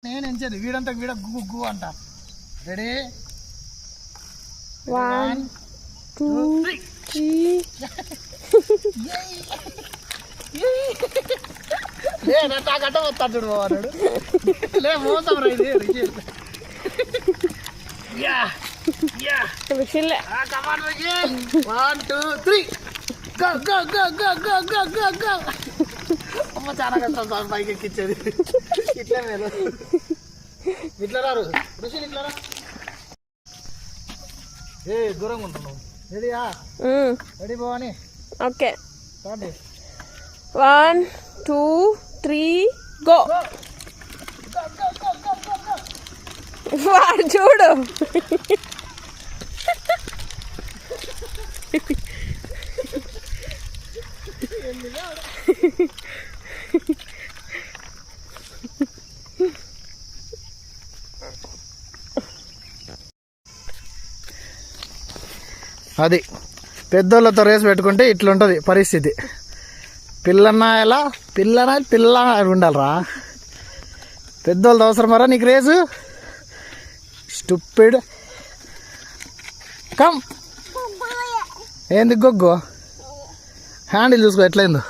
నేను ఎంచేది వీడంతా వీడ గుగ్గు గు అంట. రెడీ 1 2 3 నా గట్ట వస్తాడు చూడు వాడు. లే మోసం రా ఇది. కమాన్ 1 2 3 go go go go go go go go. అమ్మ చాలా కష్టం సార్ పైకి ఎక్కించేది. ఇట్లా మేలు ఇట్లా రారు ఋషి ఇట్లా రా. ఏ దూరంగా ఉంటున్నావు. రెడీయా? Ready Bhavani? Okay. Start. 1 2 3 go. వాడు చూడు. అది పెద్దోళ్ళతో రేసు పెట్టుకుంటే ఇట్లుంటుంది పరిస్థితి. పిల్లన్నా ఎలా పిల్ల ఉండాలరా. పెద్దోళ్ళతో అవసరమారా నీకు రేసు? స్టూపిడ్. కమ్. ఏంది గొగ్గు హ్యాండిల్ చూసుకో ఎట్లయిందో.